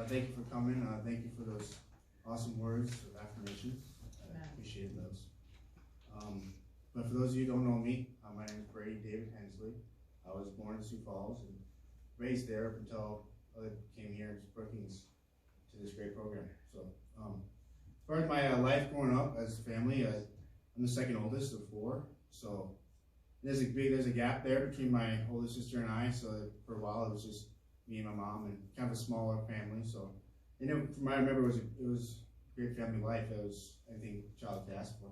thank you for coming. Thank you for those awesome words of affirmation. I appreciate those. But for those of you who don't know me, my name is Brady David Hensley. I was born in Sioux Falls and raised there up until I came here to Brookings to this great program. So, as far as my life growing up as a family, I'm the second oldest of four. So there's a gap there between my oldest sister and I. So for a while it was just me and my mom and kind of a smaller family. So, and from what I remember, it was a great family life. It was anything a child could ask for.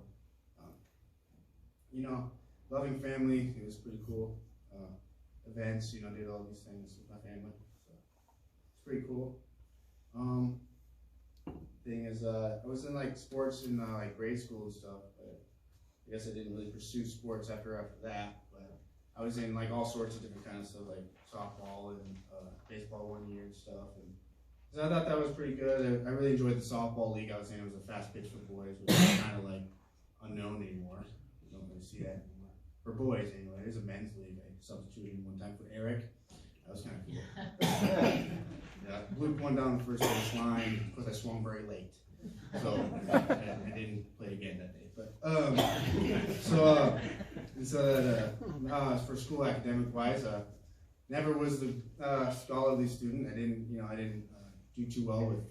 Loving family. It was pretty cool. Events, did all these things with my family. So it's pretty cool. Thing is, I was in like sports in like grade school and stuff, but I guess I didn't really pursue sports after that. But I was in like all sorts of different kinds of stuff, like softball and baseball one year and stuff. And so I thought that was pretty good. I really enjoyed the softball league. I was saying it was a fast pitch for boys, which is kind of like unknown anymore. You don't really see that anymore. For boys, anyway. It is a men's league. I substituted one time for Eric. That was kind of cool. Yeah, looped one down the first base line because I swung very late. So I didn't play again that day. But for school academic wise, never was the scholarly student. I didn't do too well with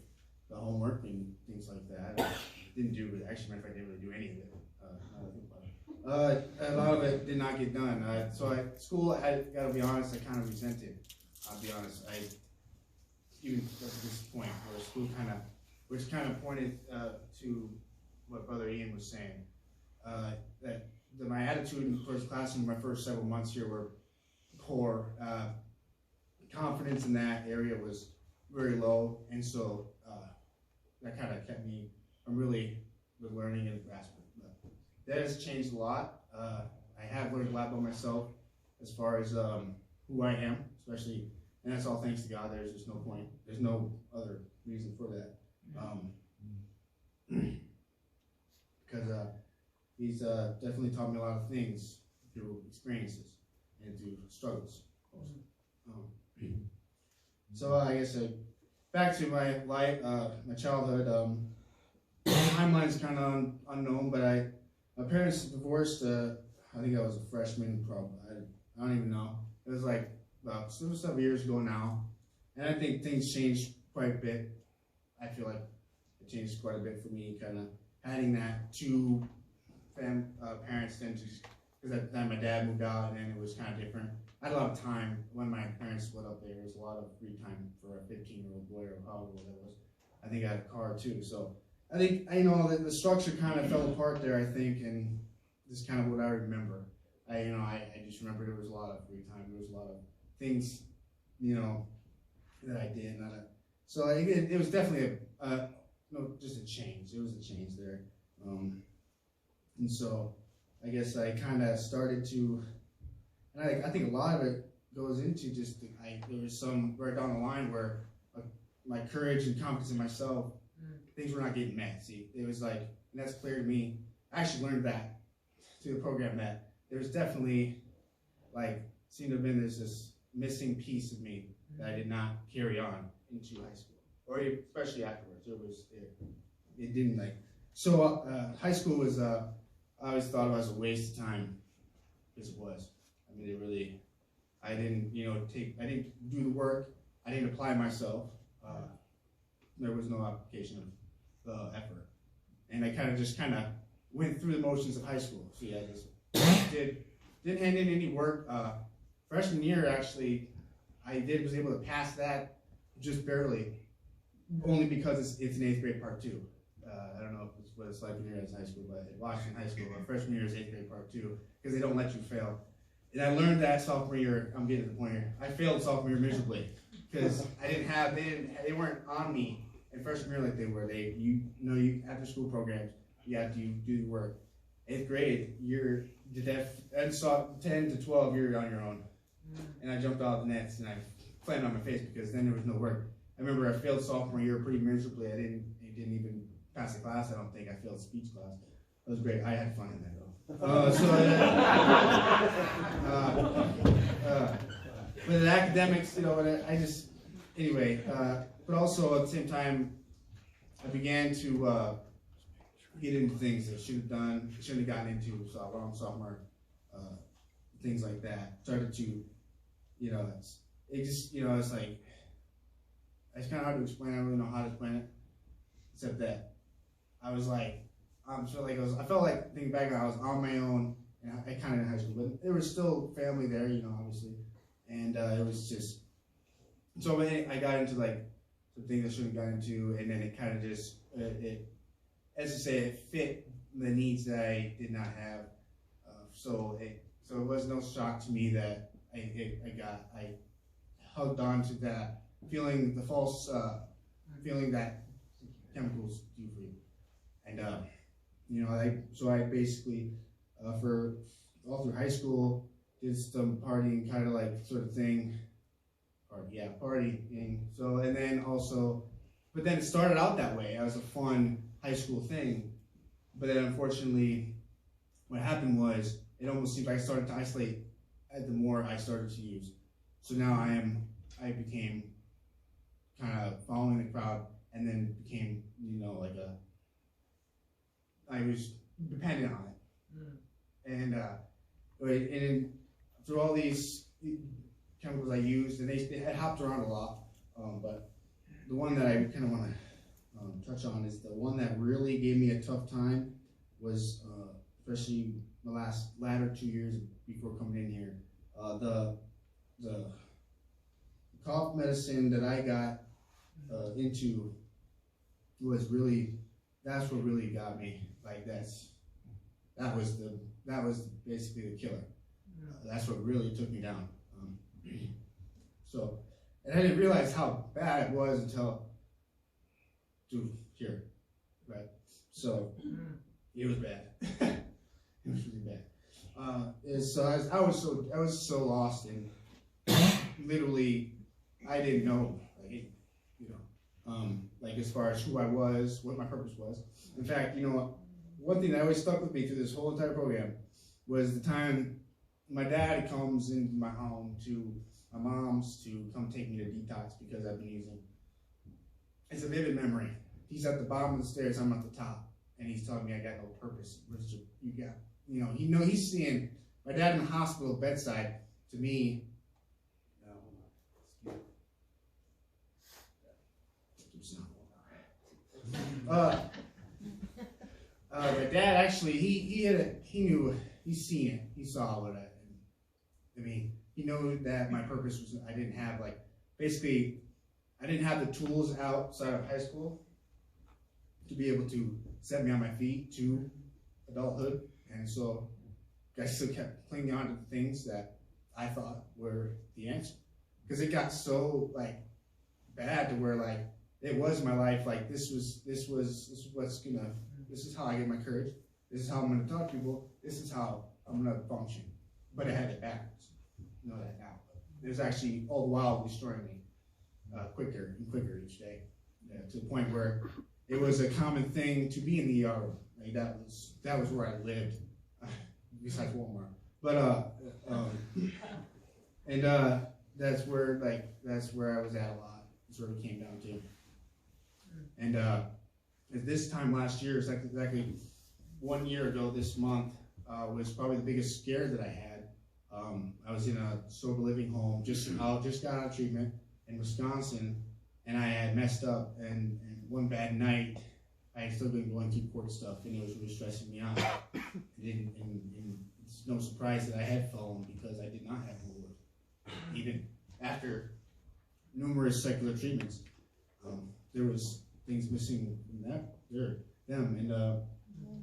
the homework and things like that. I didn't do actually, matter of fact, I didn't really do any of it. A lot of it did not get done. School, I gotta be honest, I kind of resented. I'll be honest. Even up to this point, where school which kind of pointed to what Brother Ian was saying, that my attitude in the first classroom, my first several months here were poor. Confidence in that area was very low, and so that kind of kept me from really learning and grasping. That has changed a lot. I have learned a lot about myself as far as who I am, especially, and that's all thanks to God. There's just no point. There's no other reason for that. Because he's definitely taught me a lot of things through experiences and through struggles. So I guess back to my life, my childhood. Timeline is kind of unknown, but my parents divorced. I think I was a freshman, probably. I don't even know. It was like about 7 years ago now, and I think things changed quite a bit. I feel like it changed quite a bit for me, kind of adding that to parents. Then because at the time my dad moved out, and then it was kind of different. I had a lot of time when my parents split up. There was a lot of free time for a 15-year-old boy or however old I was. I think I had a car too, so. I think, the structure kind of fell apart there, I think, and this is kind of what I remember. I just remember there was a lot of free time. There was a lot of things, that I did. So it was definitely just a change. It was a change there. And so I guess I kind of started to, and I think a lot of it goes into just, there was some right down the line where my courage and confidence in myself, things were not getting met. See, it was like, and that's clear to me. I actually learned that through the program, that there was definitely, seemed to have been this missing piece of me that I did not carry on into high school, or especially afterwards. It didn't high school was, I always thought it was a waste of time, because it was. I mean, I didn't do the work. I didn't apply myself. There was no application of the effort, and I just went through the motions of high school. See, I just didn't hand in any work. Freshman year, actually, was able to pass that just barely, only because it's an 8th grade part 2. I don't know if it's what it's like when you're at high school, but at Washington High School, freshman year is 8th grade part 2 because they don't let you fail. And I learned that sophomore year. I'm getting to the point here. I failed sophomore year miserably because they weren't on me. And freshman year, like they were, after school programs, you have to do the work. 8th grade, and 10 to 12, you're on your own. And I jumped out of the nets and I flattened on my face because then there was no work. I remember I failed sophomore year pretty miserably. I didn't even pass the class. I don't think I failed speech class. It was great. I had fun in that though. With the academics, anyway, but also at the same time, I began to get into things that I should have done, shouldn't have gotten into, sophomore, things like that. Started to, it just, it's like, it's kind of hard to explain. I don't really know how to explain it, except that I was like, I felt like thinking back, I was on my own, and I kind of in high school, but there was still family there, obviously, and it was just, so I got into like some things I shouldn't have got into, and then it kind of just, as I say, it fit the needs that I did not have, so it was no shock to me that I hugged on to that feeling, the false feeling that chemicals do for you, and I basically for all through high school did some partying kind of like sort of thing, partying. So and then also, but then it started out that way as a fun high school thing, but then unfortunately, what happened was it almost seemed like I started to isolate the more I started to use. So now I became kind of following the crowd, and then became, I was dependent on it. And through all these chemicals I used, and they had hopped around a lot, but the one that I kind of want to touch on is the one that really gave me a tough time was, especially the latter 2 years before coming in here, the cough medicine that I got into was really, that's what really got me. Like that was basically the killer. That's what really took me down. So, and I didn't realize how bad it was until here, right? So it was bad. It was really bad. So I was so lost, and literally I didn't know, like as far as who I was, what my purpose was. In fact, one thing that always stuck with me through this whole entire program was the time my dad comes into my home to my mom's to come take me to detox because I've been using. It's a vivid memory. He's at the bottom of the stairs, I'm at the top, and he's telling me I got no purpose. You got, he's seeing my dad in the hospital bedside. To me, my dad actually, he knew, he's seen it, he saw what he knew that my purpose was, I didn't have basically, I didn't have the tools outside of high school to be able to set me on my feet to adulthood, and so I still kept clinging on to the things that I thought were the answer, because it got so bad to where it was my life. This is how I get my courage. This is how I'm gonna talk to people. This is how I'm gonna function. But I had it backwards. You know that now. It was actually all the while destroying me quicker and quicker each day, to the point where it was a common thing to be in the ER room. That was where I lived, besides Walmart. But that's where I was at a lot. That's where it came down to. And at this time last year, exactly 1 year ago this month, was probably the biggest scare that I had. I was in a sober living home, just got out of treatment in Wisconsin, and I had messed up, and one bad night, I had still been going to court stuff, and it was really stressing me out. And it's no surprise that I had fallen, because I did not have the Lord. Even after numerous secular treatments, there was things missing from them.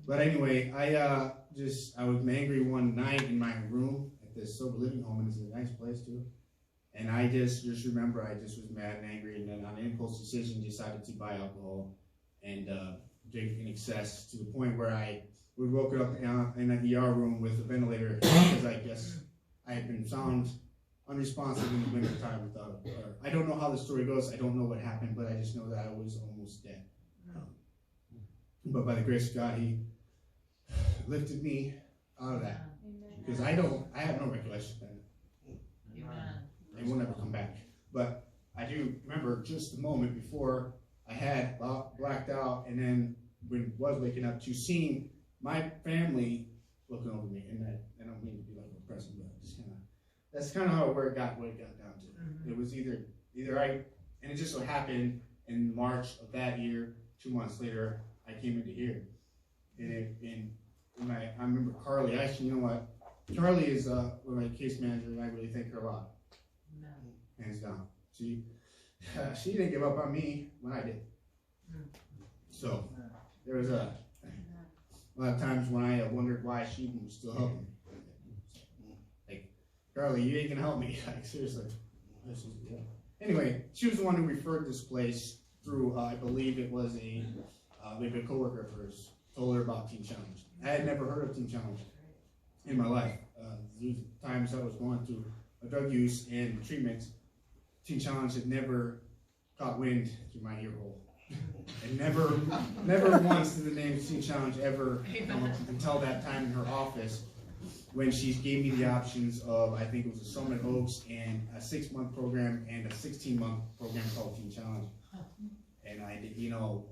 But anyway, I was angry one night in my room at this sober living home, and it's a nice place too. And I just remember I just was mad and angry, and then on an impulse decision decided to buy alcohol and drink in excess, to the point where I would woke up in an ER room with a ventilator, because I guess I had been found unresponsive in the winter time without a car. I don't know how the story goes. I don't know what happened, but I just know that I was almost dead. But by the grace of God, He lifted me out of that. Because I have no recollection of it. It will never come back. But I do remember just the moment before I had blacked out, and then when I was waking up, to seeing my family looking over me, and I don't mean to be like oppressive, but just that's kind of how where it got down to. Mm-hmm. It was either and it just so happened in March of that year, 2 months later, I came into here, and I remember Carly. Actually, you know what? Carly is my case manager, and I really thank her a lot. No. Hands down. She didn't give up on me when I did. So there was a lot of times when I wondered why she was still helping. Like, Carly, you ain't gonna help me. Like, seriously. Anyway, she was the one who referred this place through, I believe it was maybe a coworker of hers, told her about Teen Challenge. I had never heard of Teen Challenge in my life. These times I was going through a drug use and treatment, Teen Challenge had never caught wind through my ear hole. And never once did the name Teen Challenge ever come up until that time in her office, when she gave me the options of, I think it was a Summit Oaks and a 6-month program and a 16-month program called Teen Challenge. And I did,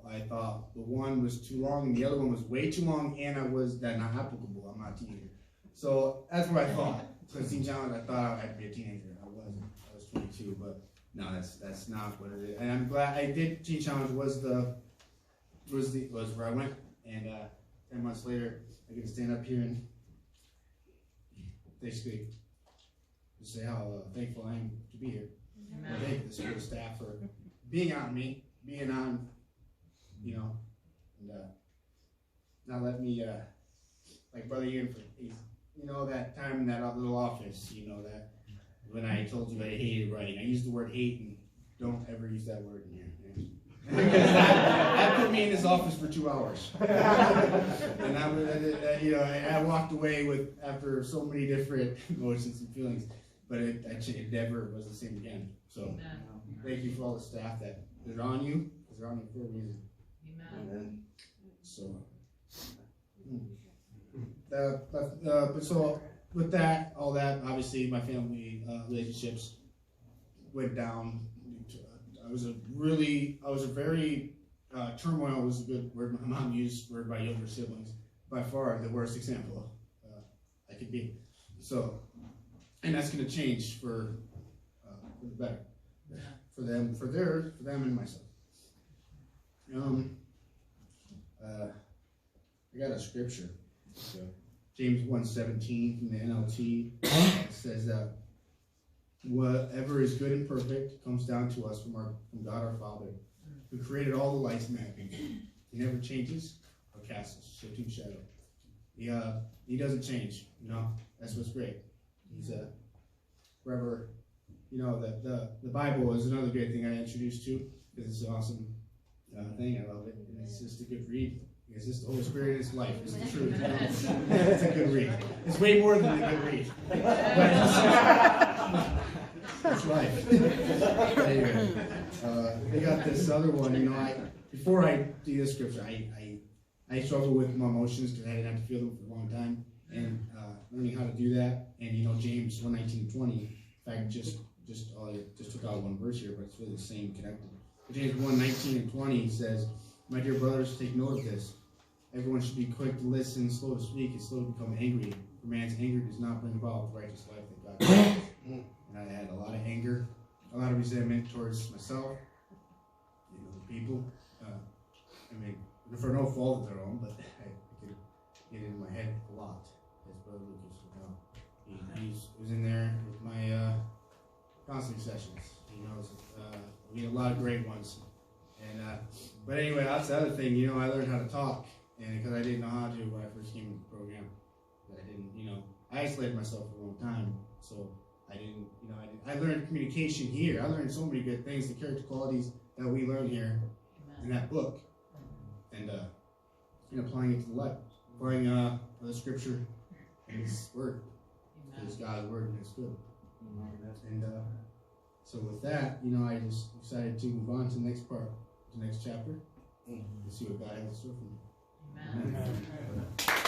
I thought the one was too long and the other one was way too long, and that not applicable. I'm not a teenager. So that's what I thought. So Teen Challenge, I thought I'd be a teenager. I wasn't. I was 22, but no, that's not what it is. And I'm glad I did. Teen Challenge was where I went, and 10 months later, I get to stand up here and basically say how thankful I am to be here. I thank the school staff for being on me, being on, and not let me, like Brother Ian, that time in that little office, that when I told you I hated writing, I used the word hate, and don't ever use that word in here. That put me in his office for 2 hours, and I walked away after so many different emotions and feelings, but it never was the same again. So thank you for all the staff that they're on you, because they're on you for a reason. Amen. So, so with all that, obviously my family relationships went down. I was a very, turmoil was a good word my mom used for my younger siblings. By far the worst example I could be. So, and that's going to change for the better. For them and myself. I got a scripture. So, James 1:17 from the NLT says that whatever is good and perfect comes down to us from God our Father, who created all the lights and everything. He never changes or casts a shifting shadow. He doesn't change. That's what's great. He's forever. The Bible is another great thing I introduced to, because it's an awesome thing. I love it, and it's just a good read. It's just the Holy Spirit in His life. It's the truth. It's a good read. It's way more than a good read. It's life. Anyway, they got this other one. Before I do this scripture, I struggle with my emotions because I didn't have to feel them for a long time, and learning how to do that. And James 1:19-20. In fact, just took out one verse here, but it's really the same connected. But James 1:19-20 says, "My dear brothers, take note of this. Everyone should be quick to listen, slow to speak, and slow to become angry. For man's anger does not bring about the righteous life that God gives." And I had a lot of anger, a lot of resentment towards myself, the people. For no fault of their own, but I could get it in my head a lot. As Brother Lucas would know. He was in there with my counseling sessions. He knows we had a lot of great ones. And but anyway, that's the other thing. I learned how to talk, and because I didn't know how to when I first came into the program, I isolated myself for a long time. So I learned communication here. I learned so many good things, the character qualities that we learn here in that book, and applying it to life, applying the scripture and His word. It's God's word, and it's good. And so with that, I just decided to move on to the next part, the next chapter, and see what God has in store for me. Amen. Amen.